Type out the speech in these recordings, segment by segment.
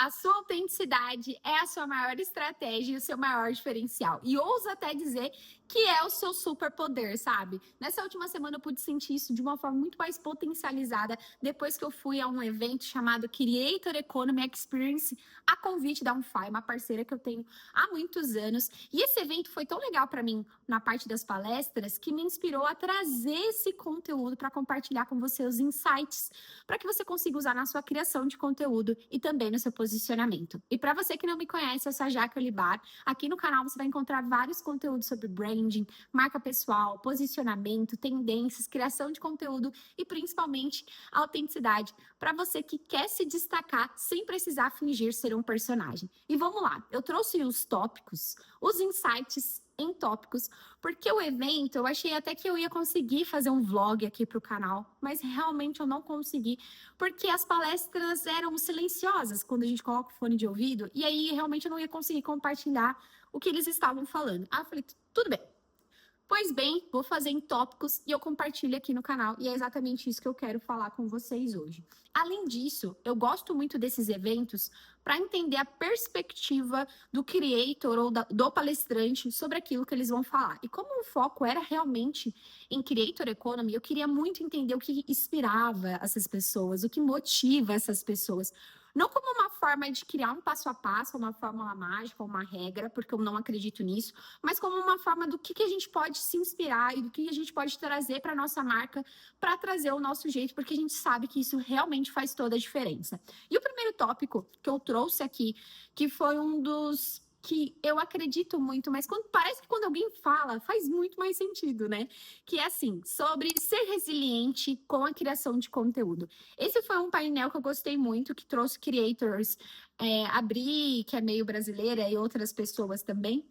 A sua autenticidade é a sua maior estratégia e o seu maior diferencial. E ouso até dizer que é o seu superpoder, sabe? Nessa última semana eu pude sentir isso de uma forma muito mais potencializada depois que eu fui a um evento chamado Creator Economy Experience, a convite da Unfy, uma parceira que eu tenho há muitos anos. E esse evento foi tão legal para mim na parte das palestras que me inspirou a trazer esse conteúdo para compartilhar com você os insights para que você consiga usar na sua criação de conteúdo e também no seu posicionamento. E para você que não me conhece, eu sou a Jaque Olibar. Aqui no canal você vai encontrar vários conteúdos sobre branding, marca pessoal, posicionamento, tendências, criação de conteúdo e principalmente autenticidade para você que quer se destacar sem precisar fingir ser um personagem. E vamos lá, eu trouxe os tópicos, os insights em tópicos, porque o evento, eu achei até que eu ia conseguir fazer um vlog aqui para o canal, mas realmente eu não consegui, porque as palestras eram silenciosas quando a gente coloca o fone de ouvido, e aí realmente eu não ia conseguir compartilhar o que eles estavam falando. Aí eu falei, tudo bem. Pois bem, vou fazer em tópicos e eu compartilho aqui no canal, e é exatamente isso que eu quero falar com vocês hoje. Além disso, eu gosto muito desses eventos para entender a perspectiva do creator ou do palestrante sobre aquilo que eles vão falar. E como o foco era realmente em Creator Economy, eu queria muito entender o que inspirava essas pessoas, o que motiva essas pessoas. Não como uma forma de criar um passo a passo, uma fórmula mágica, uma regra, porque eu não acredito nisso, mas como uma forma do que a gente pode se inspirar e do que a gente pode trazer para a nossa marca, para trazer o nosso jeito, porque a gente sabe que isso realmente faz toda a diferença. E o primeiro tópico que eu trouxe aqui, que foi um dos que eu acredito muito, mas parece que quando alguém fala, faz muito mais sentido, né? Que é assim, sobre ser resiliente com a criação de conteúdo. Esse foi um painel que eu gostei muito, que trouxe creators, a Bri, que é meio brasileira, e outras pessoas também.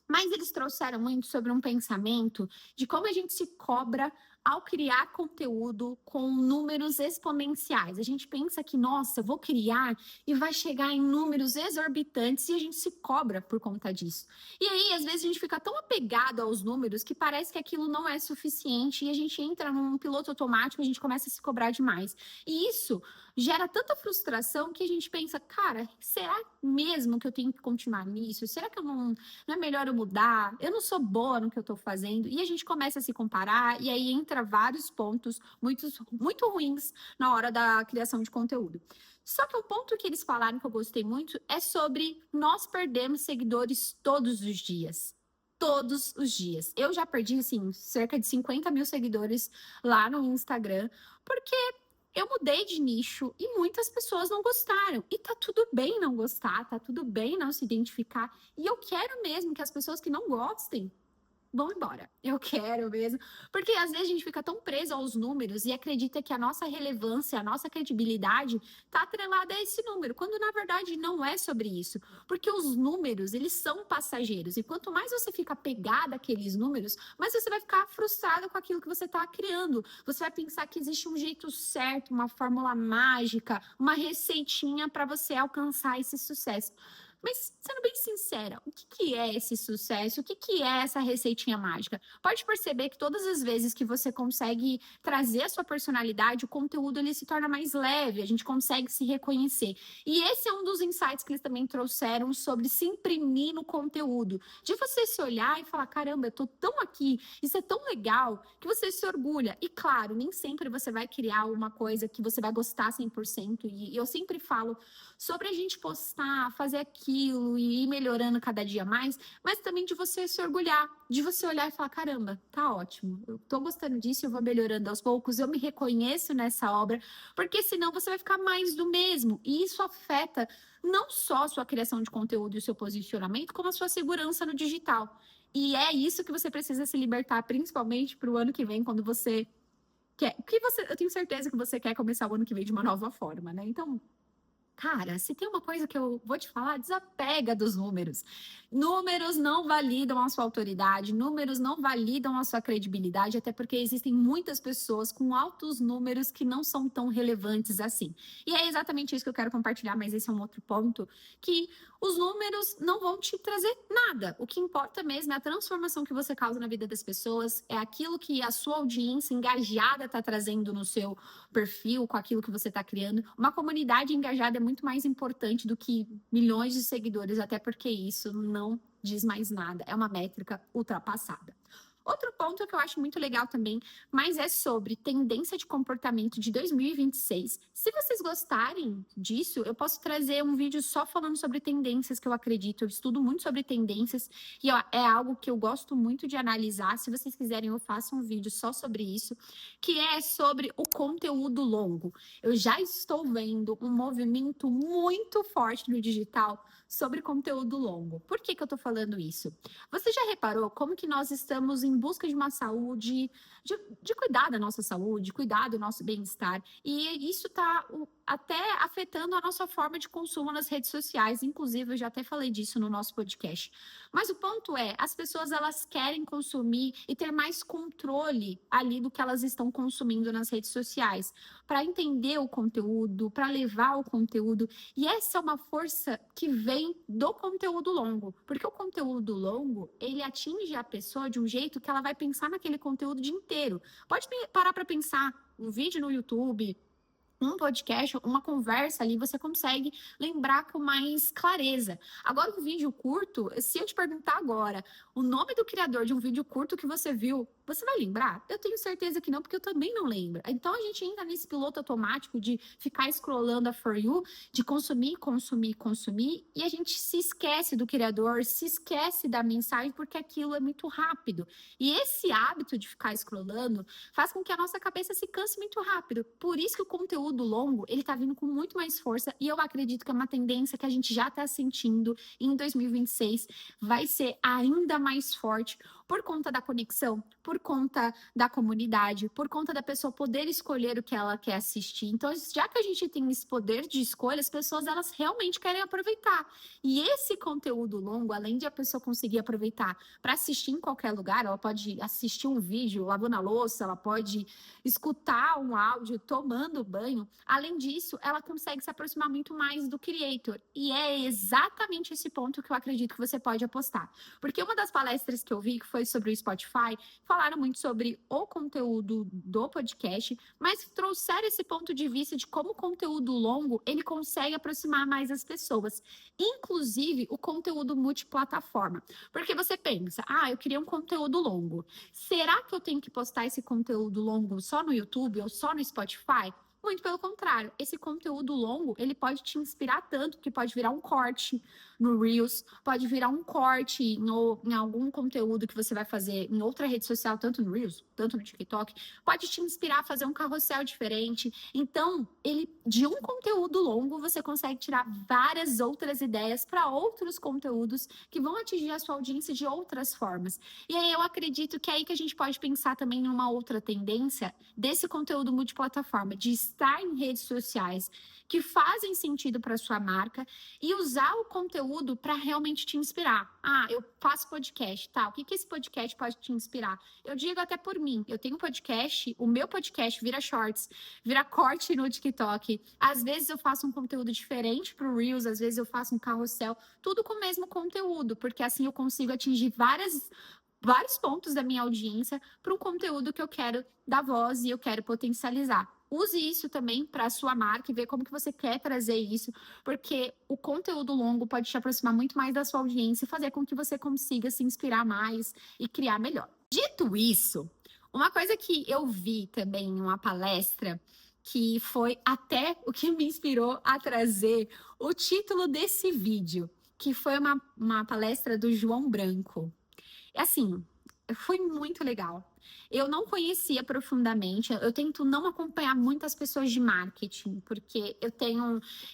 Mas eles trouxeram muito sobre um pensamento de como a gente se cobra ao criar conteúdo com números exponenciais. A gente pensa que, nossa, vou criar e vai chegar em números exorbitantes e a gente se cobra por conta disso. E aí, às vezes, a gente fica tão apegado aos números que parece que aquilo não é suficiente e a gente entra num piloto automático e a gente começa a se cobrar demais. E isso gera tanta frustração que a gente pensa, cara, será mesmo que eu tenho que continuar nisso? Será que eu não é melhor eu mudar? Eu não sou boa no que eu estou fazendo. E a gente começa a se comparar e aí entra vários pontos muito ruins na hora da criação de conteúdo. Só que o ponto que eles falaram que eu gostei muito é sobre nós perdemos seguidores todos os dias. Todos os dias. Eu já perdi, assim, cerca de 50 mil seguidores lá no Instagram, porque eu mudei de nicho e muitas pessoas não gostaram. E tá tudo bem não gostar, tá tudo bem não se identificar. E eu quero mesmo que as pessoas que não gostem vão embora. Eu quero mesmo. Porque às vezes a gente fica tão preso aos números e acredita que a nossa relevância, a nossa credibilidade está atrelada a esse número, quando na verdade não é sobre isso. Porque os números, eles são passageiros. E quanto mais você fica pegada àqueles números, mais você vai ficar frustrado com aquilo que você está criando. Você vai pensar que existe um jeito certo, uma fórmula mágica, uma receitinha para você alcançar esse sucesso. Mas, sendo bem sincera, o que é esse sucesso? O que é essa receitinha mágica? Pode perceber que todas as vezes que você consegue trazer a sua personalidade, o conteúdo ele se torna mais leve, a gente consegue se reconhecer. E esse é um dos insights que eles também trouxeram sobre se imprimir no conteúdo. De você se olhar e falar, caramba, eu tô tão aqui, isso é tão legal, que você se orgulha. E claro, nem sempre você vai criar uma coisa que você vai gostar 100%. E eu sempre falo sobre a gente postar, fazer aquilo e ir melhorando cada dia mais, mas também de você se orgulhar, de você olhar e falar, caramba, tá ótimo, eu tô gostando disso, eu vou melhorando aos poucos, eu me reconheço nessa obra, porque senão você vai ficar mais do mesmo, e isso afeta não só a sua criação de conteúdo e o seu posicionamento, como a sua segurança no digital. E é isso que você precisa se libertar, principalmente para o ano que vem, quando você quer, eu tenho certeza que você quer começar o ano que vem de uma nova forma, né? Então, cara, se tem uma coisa que eu vou te falar, desapega dos números. Números não validam a sua autoridade, números não validam a sua credibilidade, até porque existem muitas pessoas com altos números que não são tão relevantes assim. E é exatamente isso que eu quero compartilhar, mas esse é um outro ponto, que os números não vão te trazer nada. O que importa mesmo é a transformação que você causa na vida das pessoas, é aquilo que a sua audiência engajada está trazendo no seu perfil, com aquilo que você está criando. Uma comunidade engajada é muito mais importante do que milhões de seguidores, até porque isso não diz mais nada, é uma métrica ultrapassada. Outro ponto que eu acho muito legal também, mas é sobre tendência de comportamento de 2026. Se vocês gostarem disso, eu posso trazer um vídeo só falando sobre tendências que eu acredito. Eu estudo muito sobre tendências e ó, é algo que eu gosto muito de analisar. Se vocês quiserem, eu faço um vídeo só sobre isso, que é sobre o conteúdo longo. Eu já estou vendo um movimento muito forte no digital sobre conteúdo longo. Por que que eu estou falando isso? Você já reparou como que nós estamos em busca de uma saúde, de cuidar da nossa saúde, cuidar do nosso bem-estar, e isso está até afetando a nossa forma de consumo nas redes sociais, inclusive eu já até falei disso no nosso podcast. Mas o ponto é, as pessoas elas querem consumir e ter mais controle ali do que elas estão consumindo nas redes sociais, para entender o conteúdo, para levar o conteúdo, e essa é uma força que vem do conteúdo longo, porque o conteúdo longo, ele atinge a pessoa de um jeito que ela vai pensar naquele conteúdo o dia inteiro. Pode parar para pensar, um vídeo no YouTube, um podcast, uma conversa ali, você consegue lembrar com mais clareza. Agora, um vídeo curto, se eu te perguntar agora o nome do criador de um vídeo curto que você viu, você vai lembrar? Eu tenho certeza que não, porque eu também não lembro. Então, a gente entra nesse piloto automático de ficar scrollando a For You, de consumir, consumir, consumir, e a gente se esquece do criador, se esquece da mensagem, porque aquilo é muito rápido. E esse hábito de ficar scrollando faz com que a nossa cabeça se canse muito rápido. Por isso que o conteúdo longo, ele tá vindo com muito mais força e eu acredito que é uma tendência que a gente já tá sentindo e em 2026 vai ser ainda mais forte por conta da conexão, por conta da comunidade, por conta da pessoa poder escolher o que ela quer assistir. Então, já que a gente tem esse poder de escolha, as pessoas elas realmente querem aproveitar. E esse conteúdo longo, além de a pessoa conseguir aproveitar para assistir em qualquer lugar, ela pode assistir um vídeo lavando a louça, ela pode escutar um áudio tomando banho. Além disso, ela consegue se aproximar muito mais do creator. E é exatamente esse ponto que eu acredito que você pode apostar. Porque uma das palestras que eu vi, que foi sobre o Spotify, falaram muito sobre o conteúdo do podcast, mas trouxeram esse ponto de vista de como o conteúdo longo, ele consegue aproximar mais as pessoas. Inclusive, o conteúdo multiplataforma. Porque você pensa, eu queria um conteúdo longo. Será que eu tenho que postar esse conteúdo longo só no YouTube ou só no Spotify? Muito pelo contrário, esse conteúdo longo, ele pode te inspirar tanto que pode virar um corte no Reels, pode virar um corte em algum conteúdo que você vai fazer em outra rede social, tanto no Reels, tanto no TikTok, pode te inspirar a fazer um carrossel diferente. Então, de um conteúdo longo, você consegue tirar várias outras ideias para outros conteúdos que vão atingir a sua audiência de outras formas. E aí eu acredito que é aí que a gente pode pensar também numa outra tendência desse conteúdo multiplataforma, de estar em redes sociais que fazem sentido para sua marca e usar o conteúdo para realmente te inspirar. Eu faço podcast, tá? O que esse podcast pode te inspirar? Eu digo até por mim, eu tenho um podcast, o meu podcast vira shorts, vira corte no TikTok. Às vezes eu faço um conteúdo diferente pro Reels, às vezes eu faço um carrossel, tudo com o mesmo conteúdo, porque assim eu consigo atingir vários pontos da minha audiência para um conteúdo que eu quero dar voz e eu quero potencializar. Use isso também para a sua marca e ver como que você quer trazer isso, porque o conteúdo longo pode te aproximar muito mais da sua audiência e fazer com que você consiga se inspirar mais e criar melhor. Dito isso, uma coisa que eu vi também em uma palestra, que foi até o que me inspirou a trazer o título desse vídeo, que foi uma palestra do João Branco. Assim, foi muito legal. Eu não conhecia profundamente, eu tento não acompanhar muitas pessoas de marketing, porque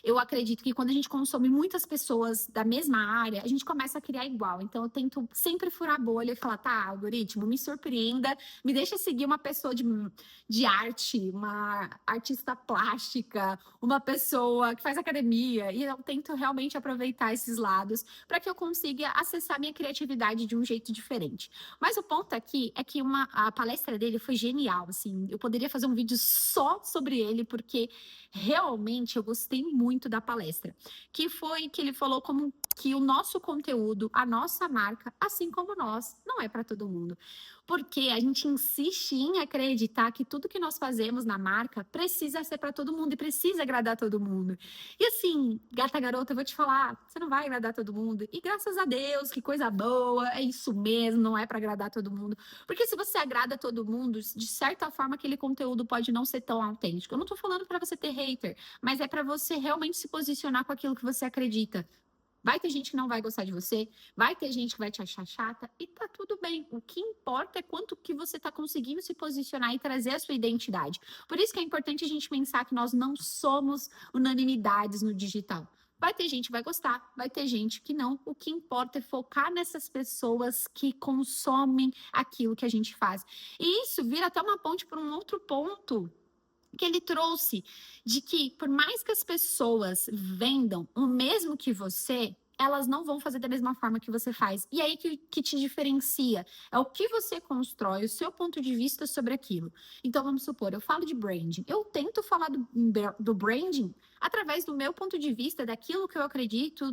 eu acredito que quando a gente consome muitas pessoas da mesma área, a gente começa a criar igual. Então eu tento sempre furar a bolha e falar, tá, algoritmo, me surpreenda, me deixa seguir uma pessoa de arte, uma artista plástica, uma pessoa que faz academia, e eu tento realmente aproveitar esses lados para que eu consiga acessar minha criatividade de um jeito diferente. Mas o ponto aqui é que a palestra dele foi genial, assim, eu poderia fazer um vídeo só sobre ele, porque realmente eu gostei muito da palestra, que foi que ele falou como que o nosso conteúdo, a nossa marca, assim como nós, não é para todo mundo. Porque a gente insiste em acreditar que tudo que nós fazemos na marca precisa ser para todo mundo e precisa agradar todo mundo. E assim, gata garota, eu vou te falar, você não vai agradar todo mundo. E graças a Deus, que coisa boa, é isso mesmo, não é para agradar todo mundo. Porque se você agrada todo mundo, de certa forma aquele conteúdo pode não ser tão autêntico. Eu não tô falando para você ter hater, mas é para você realmente se posicionar com aquilo que você acredita. Vai ter gente que não vai gostar de você, vai ter gente que vai te achar chata e tá tudo bem. O que importa é quanto que você tá conseguindo se posicionar e trazer a sua identidade. Por isso que é importante a gente pensar que nós não somos unanimidades no digital. Vai ter gente que vai gostar, vai ter gente que não. O que importa é focar nessas pessoas que consomem aquilo que a gente faz. E isso vira até uma ponte para um outro ponto que ele trouxe, de que por mais que as pessoas vendam o mesmo que você, elas não vão fazer da mesma forma que você faz. E aí que te diferencia é o que você constrói, o seu ponto de vista sobre aquilo. Então, vamos supor, eu falo de branding. Eu tento falar do branding através do meu ponto de vista, daquilo que eu acredito,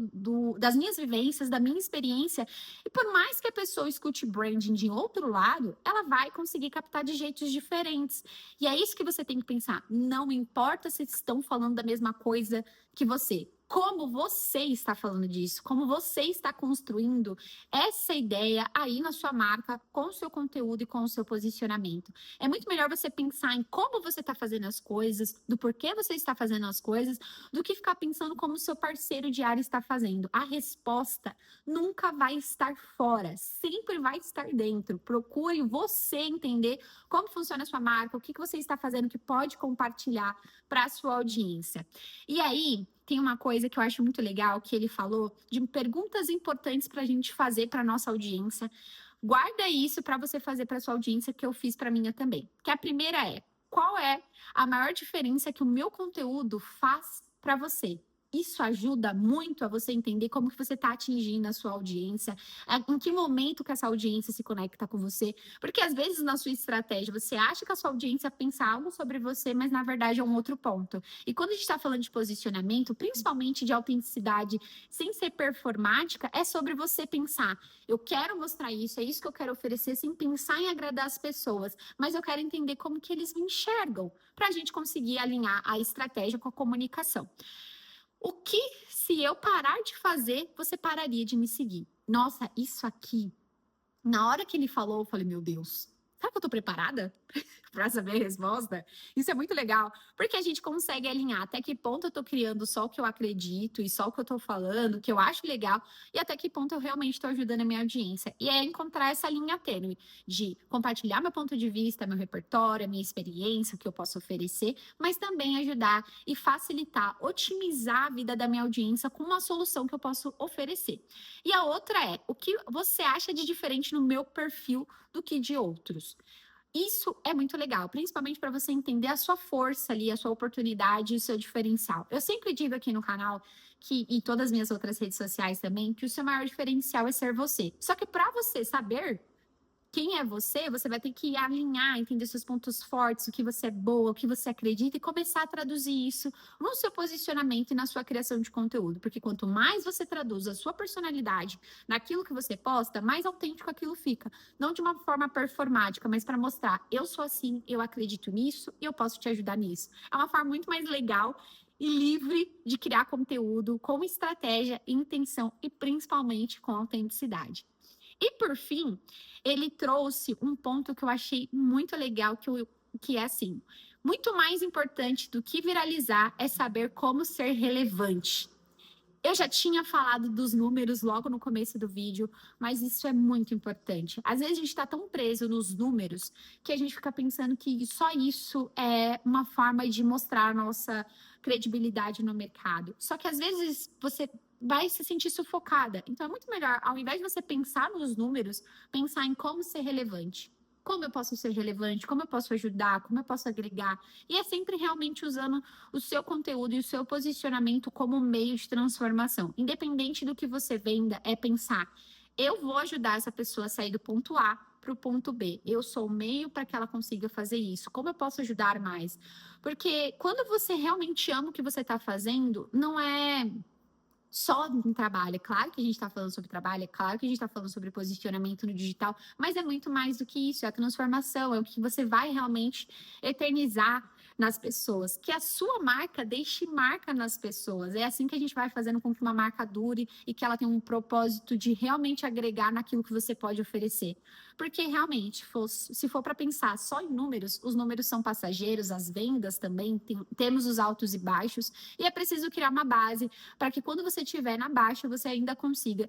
das minhas vivências, da minha experiência. E por mais que a pessoa escute branding de outro lado, ela vai conseguir captar de jeitos diferentes. E é isso que você tem que pensar. Não importa se estão falando da mesma coisa que você. Como você está falando disso, como você está construindo essa ideia aí na sua marca, com o seu conteúdo e com o seu posicionamento. É muito melhor você pensar em como você está fazendo as coisas, do porquê você está fazendo as coisas, do que ficar pensando como o seu parceiro de área está fazendo. A resposta nunca vai estar fora, sempre vai estar dentro. Procure você entender como funciona a sua marca, o que você está fazendo que pode compartilhar para a sua audiência. E aí, tem uma coisa que eu acho muito legal que ele falou de perguntas importantes para a gente fazer para nossa audiência. Guarda isso para você fazer para sua audiência, que eu fiz para minha também. Que a primeira é: qual é a maior diferença que o meu conteúdo faz para você? Isso ajuda muito a você entender como que você está atingindo a sua audiência, em que momento que essa audiência se conecta com você. Porque às vezes na sua estratégia você acha que a sua audiência pensa algo sobre você, mas na verdade é um outro ponto. E quando a gente está falando de posicionamento, principalmente de autenticidade, sem ser performática, é sobre você pensar: eu quero mostrar isso, é isso que eu quero oferecer, sem pensar em agradar as pessoas, mas eu quero entender como que eles me enxergam, para a gente conseguir alinhar a estratégia com a comunicação. O que, se eu parar de fazer, você pararia de me seguir? Nossa, isso aqui, na hora que ele falou, eu falei: meu Deus, será que eu tô preparada para saber a resposta? Isso é muito legal, porque a gente consegue alinhar até que ponto eu tô criando só o que eu acredito e só o que eu tô falando, o que eu acho legal, e até que ponto eu realmente estou ajudando a minha audiência. E é encontrar essa linha tênue de compartilhar meu ponto de vista, meu repertório, a minha experiência, o que eu posso oferecer, mas também ajudar e facilitar, otimizar a vida da minha audiência com uma solução que eu posso oferecer. E a outra é: o que você acha de diferente no meu perfil do que de outros? Isso é muito legal, principalmente para você entender a sua força ali, a sua oportunidade e o seu diferencial. Eu sempre digo aqui no canal que, e todas as minhas outras redes sociais também, que o seu maior diferencial é ser você. Só que para você saber quem é você, você vai ter que alinhar, entender seus pontos fortes, o que você é boa, o que você acredita e começar a traduzir isso no seu posicionamento e na sua criação de conteúdo. Porque quanto mais você traduz a sua personalidade naquilo que você posta, mais autêntico aquilo fica. Não de uma forma performática, mas para mostrar: eu sou assim, eu acredito nisso e eu posso te ajudar nisso. É uma forma muito mais legal e livre de criar conteúdo com estratégia, intenção e principalmente com autenticidade. E por fim, ele trouxe um ponto que eu achei muito legal, que é assim: muito mais importante do que viralizar é saber como ser relevante. Eu já tinha falado dos números logo no começo do vídeo, mas isso é muito importante. Às vezes a gente está tão preso nos números que a gente fica pensando que só isso é uma forma de mostrar a nossa credibilidade no mercado. Só que às vezes você vai se sentir sufocada. Então é muito melhor, ao invés de você pensar nos números, pensar em como ser relevante. Como eu posso ser relevante, como eu posso ajudar, como eu posso agregar. E é sempre realmente usando o seu conteúdo e o seu posicionamento como meio de transformação. Independente do que você venda, é pensar: eu vou ajudar essa pessoa a sair do ponto A para o ponto B. Eu sou o meio para que ela consiga fazer isso. Como eu posso ajudar mais? Porque quando você realmente ama o que você está fazendo, não é só em trabalho. É claro que a gente está falando sobre trabalho, é claro que a gente está falando sobre posicionamento no digital, mas é muito mais do que isso, é a transformação, é o que você vai realmente eternizar nas pessoas, que a sua marca deixe marca nas pessoas. É assim que a gente vai fazendo com que uma marca dure e que ela tenha um propósito de realmente agregar naquilo que você pode oferecer. Porque realmente, se for para pensar só em números, os números são passageiros, as vendas também, temos os altos e baixos, e é preciso criar uma base para que quando você estiver na baixa, você ainda consiga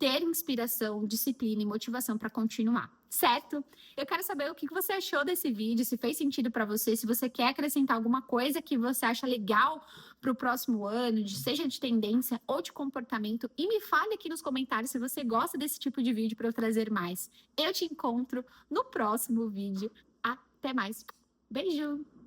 ter inspiração, disciplina e motivação para continuar, certo? Eu quero saber o que você achou desse vídeo, se fez sentido para você, se você quer acrescentar alguma coisa que você acha legal para o próximo ano, seja de tendência ou de comportamento, e me fale aqui nos comentários se você gosta desse tipo de vídeo para eu trazer mais. Eu te encontro no próximo vídeo. Até mais. Beijo!